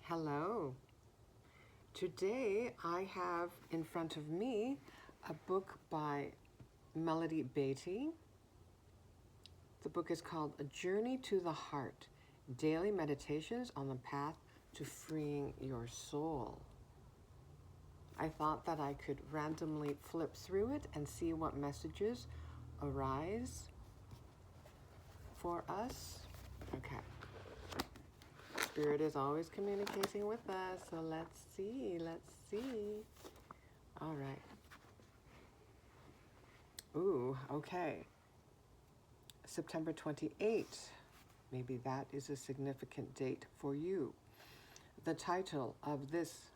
Hello. Today I have in front of me a book by Beattie. The book is called A Journey to the Heart, Daily Meditations on the Path to Freeing Your Soul. I thought that I could randomly flip through it and see what messages arise for us. Okay. Spirit is always communicating with us, so let's see. All right. Ooh, okay. September 28th. Maybe that is a significant date for you. The title of this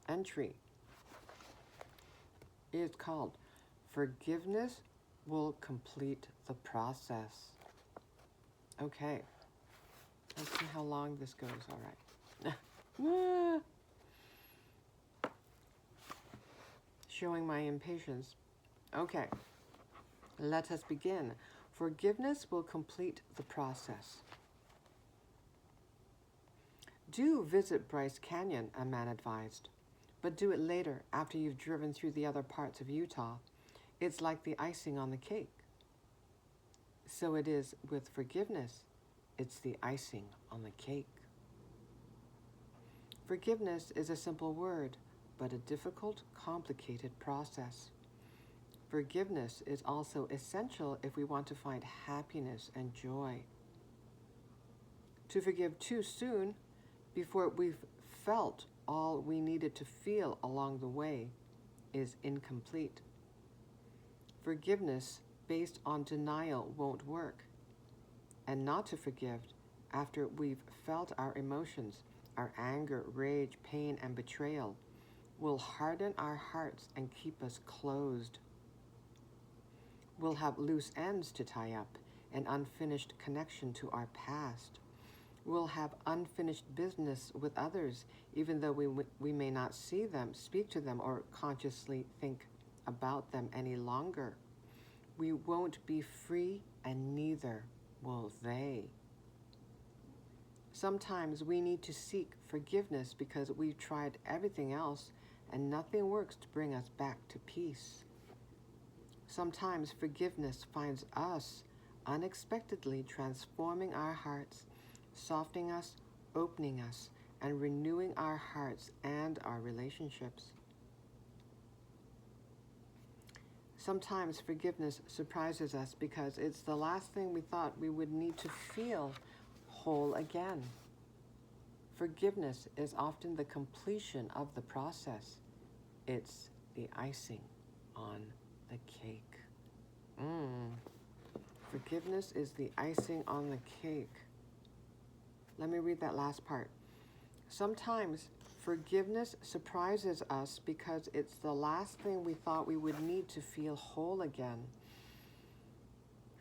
entry is called Forgiveness Will Complete the Process. Okay. Let's see how long this goes. All right. Showing my impatience. Okay. Let us begin. Forgiveness will complete the process. Do visit Bryce Canyon, a man advised, but do it later after you've driven through the other parts of Utah. It's like the icing on the cake. So it is with forgiveness. It's the icing on the cake. Forgiveness is a simple word, but a difficult, complicated process. Forgiveness is also essential if we want to find happiness and joy. To forgive too soon, before we've felt all we needed to feel along the way, is incomplete. Forgiveness based on denial won't work. And not to forgive after we've felt our emotions, our anger, rage, pain, and betrayal, will harden our hearts and keep us closed. We'll have loose ends to tie up, an unfinished connection to our past. We'll have unfinished business with others, even though we may not see them, speak to them, or consciously think about them any longer. We won't be free, and neither will they. Sometimes we need to seek forgiveness because we've tried everything else and nothing works to bring us back to peace. Sometimes forgiveness finds us unexpectedly transforming our hearts, softening us, opening us, and renewing our hearts and our relationships. Sometimes forgiveness surprises us because it's the last thing we thought we would need to feel whole again. Forgiveness is often the completion of the process. It's the icing on the cake. Forgiveness is the icing on the cake. Let me read that last part. Sometimes forgiveness surprises us because it's the last thing we thought we would need to feel whole again.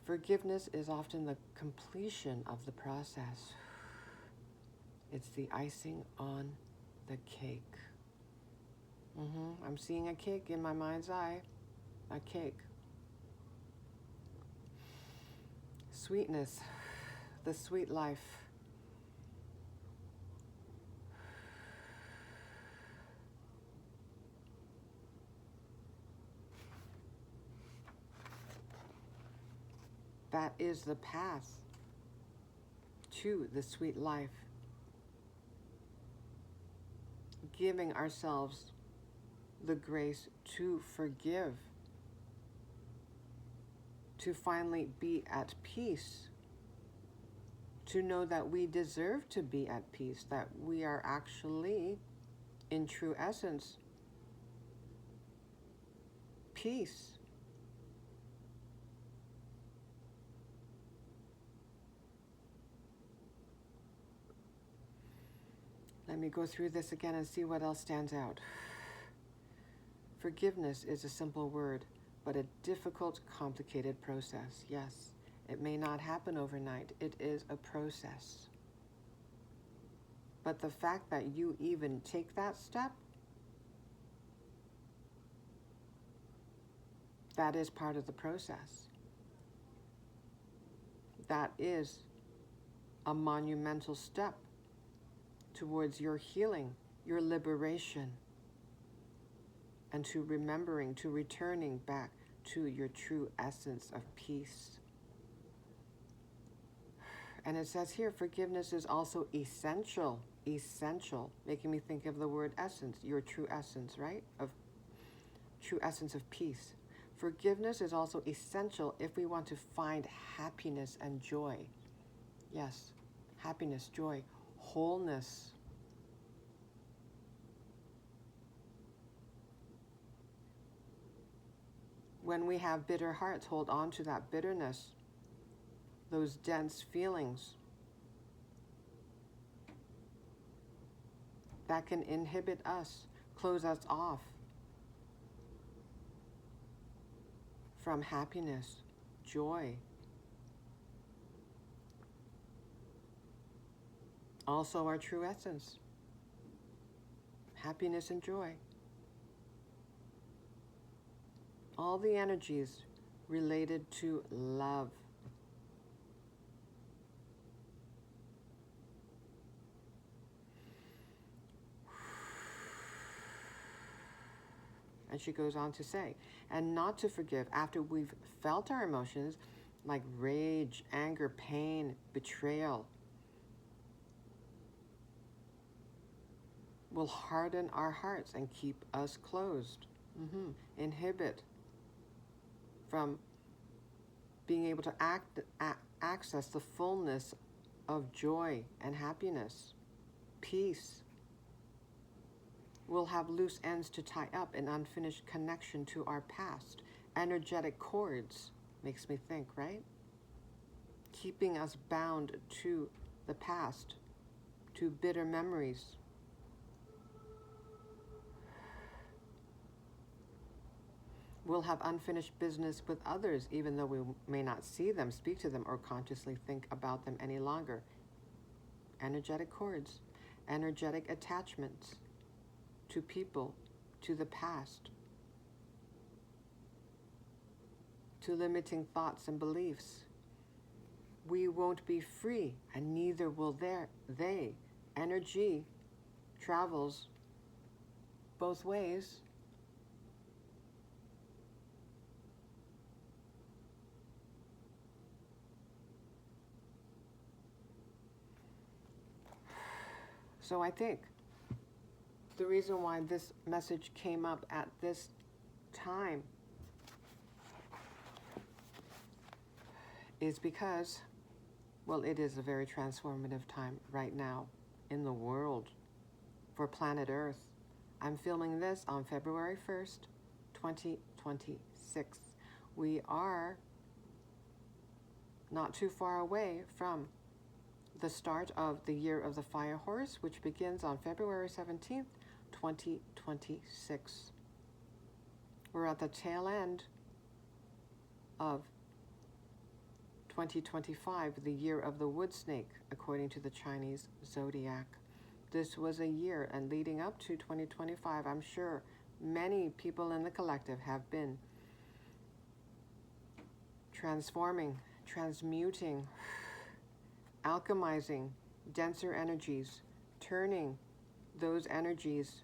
Forgiveness is often the completion of the process. It's the icing on the cake. I'm seeing a cake in my mind's eye. A cake. Sweetness, the sweet life. That is the path to the sweet life. Giving ourselves the grace to forgive, to finally be at peace, to know that we deserve to be at peace, that we are actually, in true essence, peace. Let me go through this again and see what else stands out. Forgiveness is a simple word, but a difficult, complicated process. Yes, it may not happen overnight. It is a process. But the fact that you even take that step, that is part of the process. That is a monumental step towards your healing, your liberation, and to remembering, to returning back to your true essence of peace. And it says here, forgiveness is also essential, making me think of the word essence, your true essence, right? Of true essence of peace. Forgiveness is also essential if we want to find happiness and joy. Yes, happiness, joy, wholeness. When we have bitter hearts, hold on to that bitterness, those dense feelings that can inhibit us, close us off from happiness, joy. Also our true essence, happiness and joy. All the energies related to love. And she goes on to say, and not to forgive after we've felt our emotions like rage, anger, pain, betrayal, will harden our hearts and keep us closed, inhibit from being able to access the fullness of joy and happiness, peace. We'll have loose ends to tie up, an unfinished connection to our past. Energetic cords, makes me think, right? Keeping us bound to the past, to bitter memories. We'll have unfinished business with others, even though we may not see them, speak to them, or consciously think about them any longer. Energetic cords, energetic attachments to people, to the past, to limiting thoughts and beliefs. We won't be free, and neither will they. Energy travels both ways. So I think the reason why this message came up at this time is because, well, it is a very transformative time right now in the world for planet Earth. I'm filming this on February 1st, 2026. We are not too far away from the start of the Year of the Fire Horse, which begins on February 17th, 2026. We're at the tail end of 2025, the Year of the Wood Snake, according to the Chinese zodiac. This was a year, and leading up to 2025, I'm sure many people in the collective have been transforming, transmuting, alchemizing denser energies, turning those energies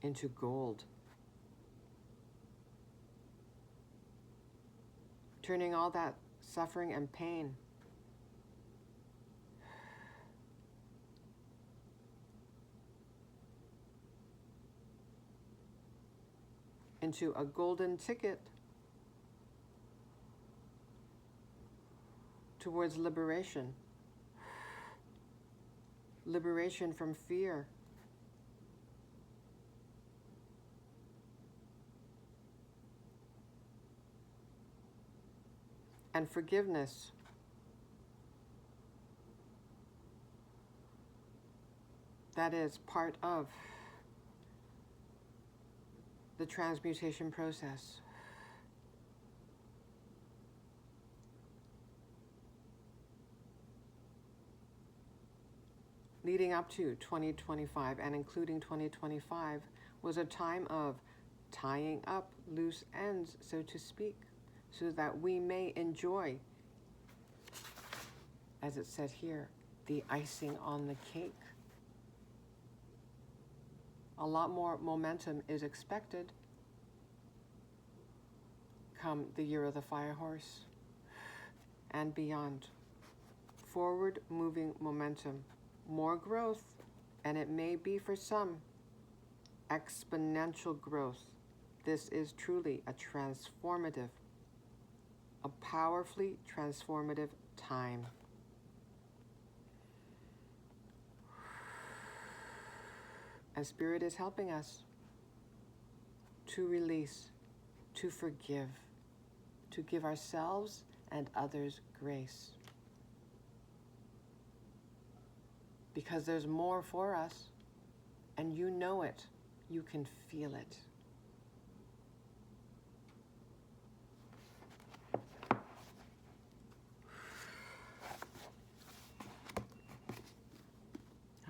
into gold, turning all that suffering and pain into a golden ticket towards liberation. Liberation from fear. And forgiveness. That is part of the transmutation process. Leading up to 2025 and including 2025 was a time of tying up loose ends, so to speak, so that we may enjoy, as it said here, the icing on the cake. A lot more momentum is expected come the year of the fire horse and beyond. Forward moving momentum, more growth, and it may be for some exponential growth. This is truly a transformative, a powerfully transformative time. And Spirit is helping us to release, to forgive, to give ourselves and others grace. Because there's more for us, and you know it, you can feel it.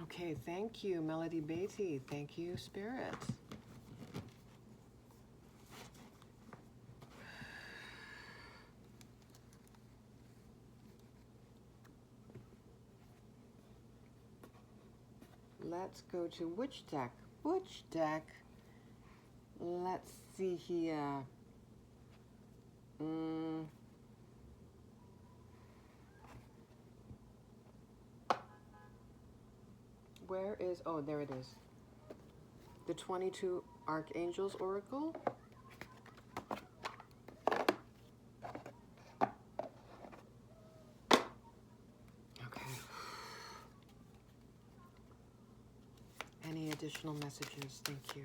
Okay, thank you, Melody Beattie. Thank you, Spirit. Let's go to which deck? Which deck? Let's see here. Where is, oh, there it is. The 22 Archangels Oracle. Okay. Any additional messages? Thank you.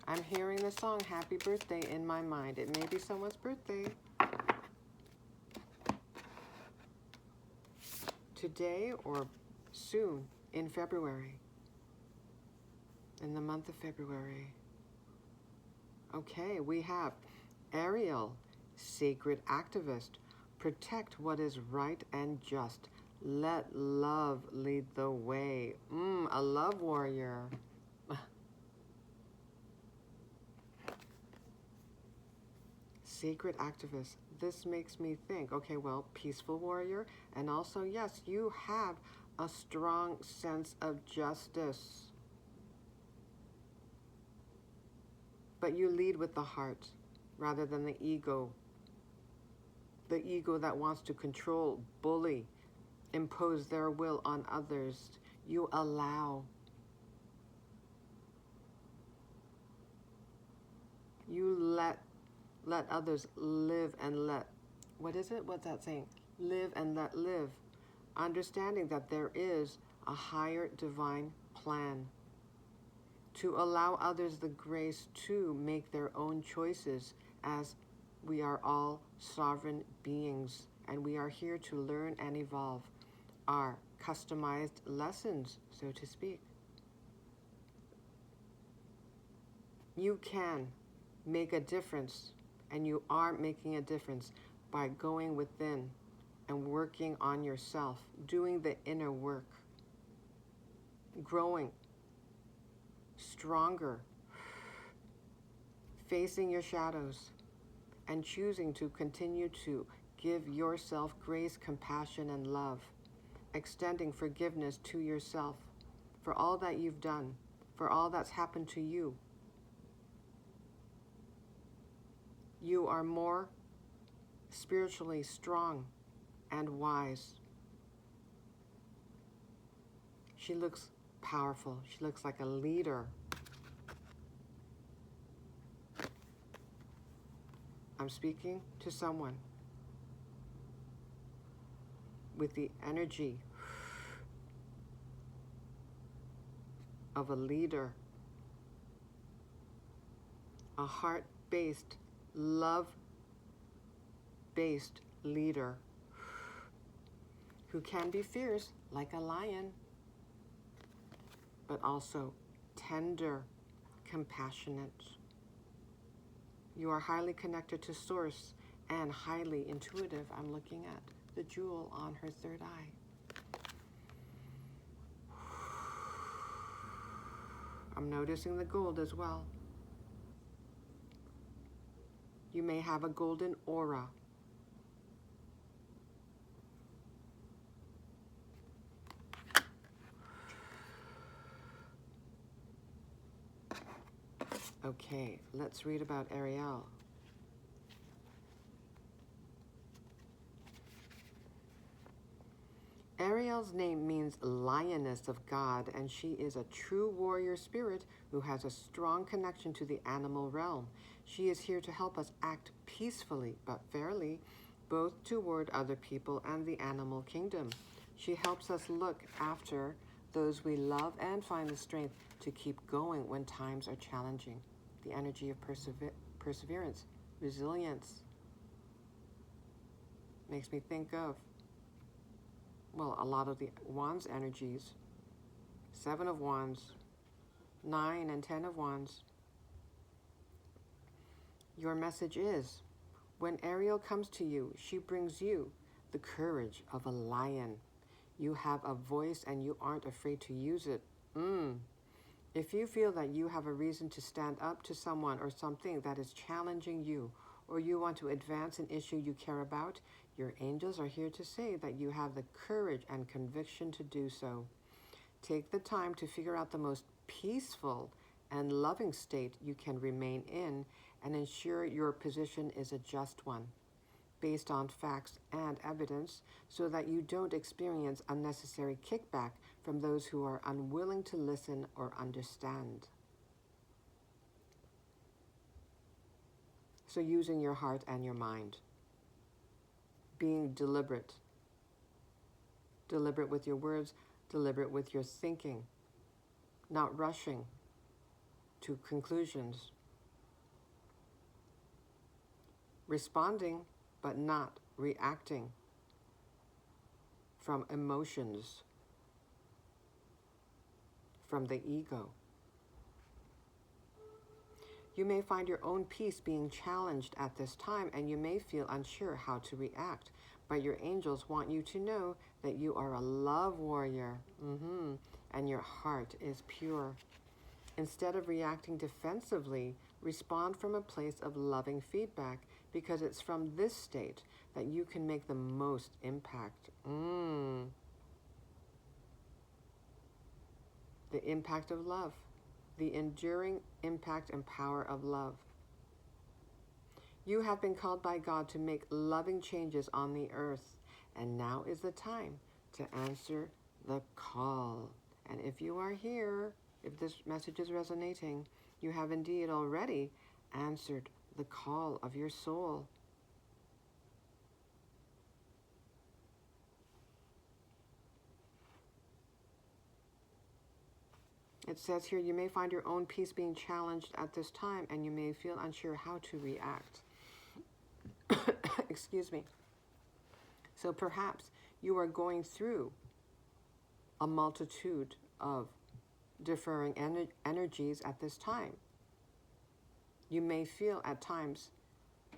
I'm hearing the song Happy Birthday in my mind. It may be someone's birthday. Today or soon in February. In the month of February. Okay, we have Ariel, sacred activist. Protect what is right and just. Let love lead the way. A love warrior. Sacred activist. This makes me think, okay, well, peaceful warrior. And also, yes, you have a strong sense of justice. But you lead with the heart rather than the ego. The ego that wants to control, bully, impose their will on others. You allow. You let others live and let, what is it? What's that saying? Live and let live. Understanding that there is a higher divine plan. To allow others the grace to make their own choices, as we are all sovereign beings and we are here to learn and evolve our customized lessons, so to speak. You can make a difference, and you are making a difference by going within and working on yourself, doing the inner work, growing stronger, facing your shadows, and choosing to continue to give yourself grace, compassion, and love, extending forgiveness to yourself for all that you've done, for all that's happened to you. You are more spiritually strong and wise. She looks powerful. She looks like a leader. I'm speaking to someone with the energy of a leader, a heart-based, love-based leader who can be fierce like a lion, but also tender, compassionate. You are highly connected to Source and highly intuitive. I'm looking at the jewel on her third eye. I'm noticing the gold as well. You may have a golden aura. Okay, let's read about Ariel. Ariel's name means lioness of God, and she is a true warrior spirit who has a strong connection to the animal realm. She is here to help us act peacefully but fairly, both toward other people and the animal kingdom. She helps us look after those we love and find the strength to keep going when times are challenging. The energy of perseverance, resilience. Makes me think of, well, a lot of the Wands energies. 7 of Wands, 9 and 10 of Wands. Your message is, when Ariel comes to you, she brings you the courage of a lion. You have a voice and you aren't afraid to use it. If you feel that you have a reason to stand up to someone or something that is challenging you, or you want to advance an issue you care about, your angels are here to say that you have the courage and conviction to do so. Take the time to figure out the most peaceful and loving state you can remain in and ensure your position is a just one, based on facts and evidence, so that you don't experience unnecessary kickback from those who are unwilling to listen or understand. So using your heart and your mind. Being deliberate. Deliberate with your words, deliberate with your thinking. Not rushing to conclusions. Responding, but not reacting from emotions, from the ego. You may find your own peace being challenged at this time, and you may feel unsure how to react, but your angels want you to know that you are a love warrior, and your heart is pure. Instead of reacting defensively, respond from a place of loving feedback, because it's from this state that you can make the most impact. The impact of love. The enduring impact and power of love. You have been called by God to make loving changes on the earth, and now is the time to answer the call. And if you are here, if this message is resonating, you have indeed already answered the call of your soul. It says here, you may find your own peace being challenged at this time, and you may feel unsure how to react. Excuse me. So perhaps you are going through a multitude of differing energies at this time. You may feel at times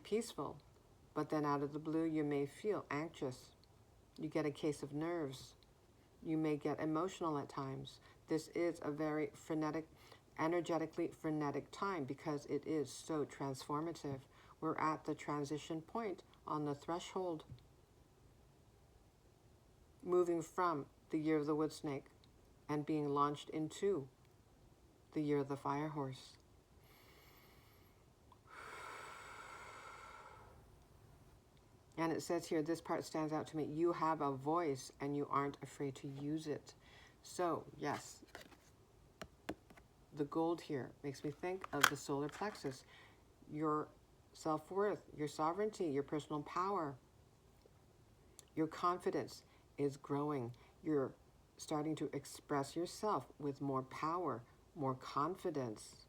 peaceful, but then out of the blue you may feel anxious. You get a case of nerves. You may get emotional at times. This is a very energetically frenetic time, because it is so transformative. We're at the transition point, on the threshold, moving from the year of the wood snake and being launched into the year of the fire horse. And it says here, this part stands out to me, you have a voice and you aren't afraid to use it. So, yes, the gold here makes me think of the solar plexus, your self-worth, your sovereignty, your personal power. Your confidence is growing. You're starting to express yourself with more power, more confidence,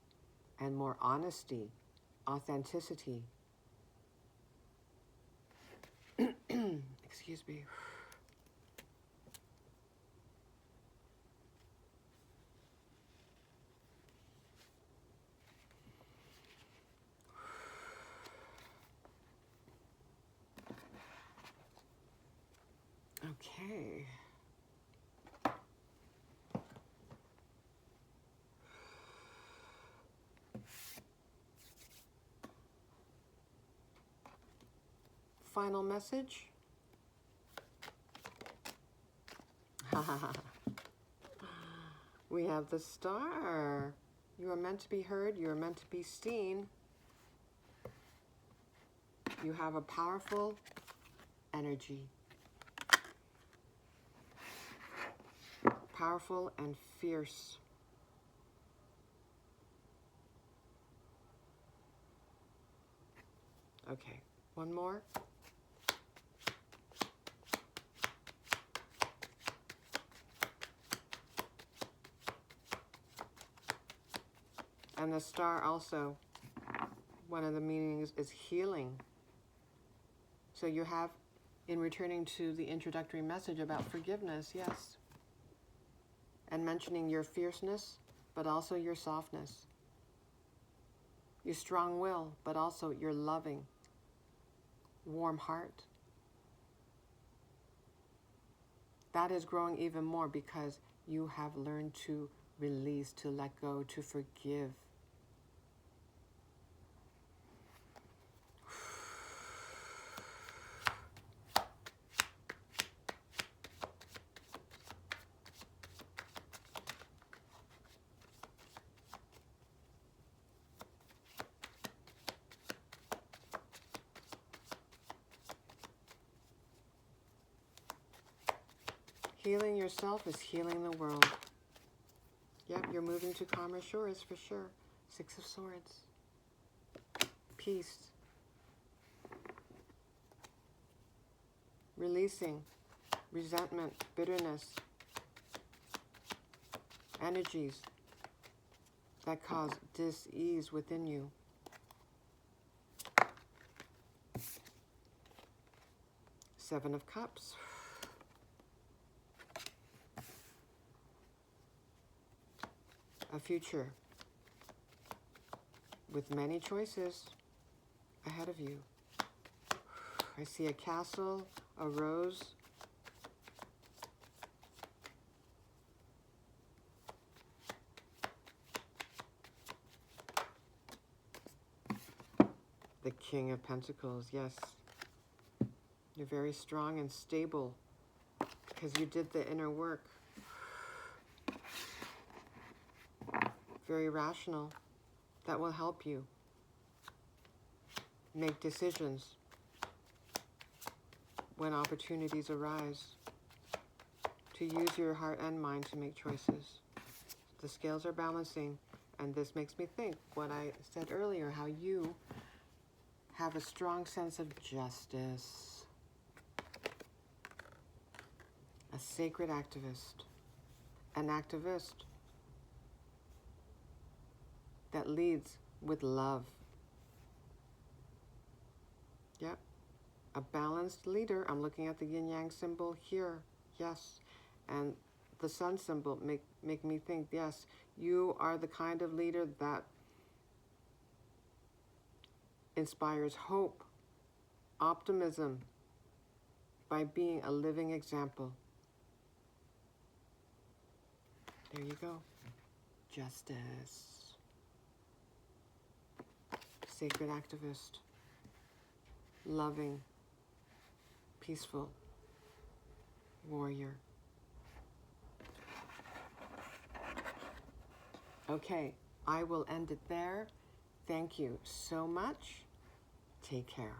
and more honesty, authenticity. Excuse me. Okay. Final message. We have the star. You are meant to be heard. You are meant to be seen. You have a powerful energy. Powerful and fierce. Okay, one more. And the star also, one of the meanings is healing. So you have, in returning to the introductory message about forgiveness, yes, and mentioning your fierceness, but also your softness, your strong will, but also your loving, warm heart. That is growing even more because you have learned to release, to let go, to forgive. Healing yourself is healing the world. Yep, you're moving to calmer shores for sure. 6 of Swords. Peace. Releasing resentment, bitterness, energies that cause dis-ease within you. Seven of Cups. A future with many choices ahead of you. I see a castle, a rose, the King of Pentacles. Yes, you're very strong and stable because you did the inner work. Very rational. That will help you make decisions when opportunities arise, to use your heart and mind to make choices. The scales are balancing, and this makes me think what I said earlier, how you have a strong sense of justice. A sacred activist. An activist that leads with love. Yep. A balanced leader. I'm looking at the yin-yang symbol here. Yes. And the sun symbol make me think, yes, you are the kind of leader that inspires hope, optimism, by being a living example. There you go. Justice. Sacred activist. Loving. Peaceful. Warrior. Okay, I will end it there. Thank you so much. Take care.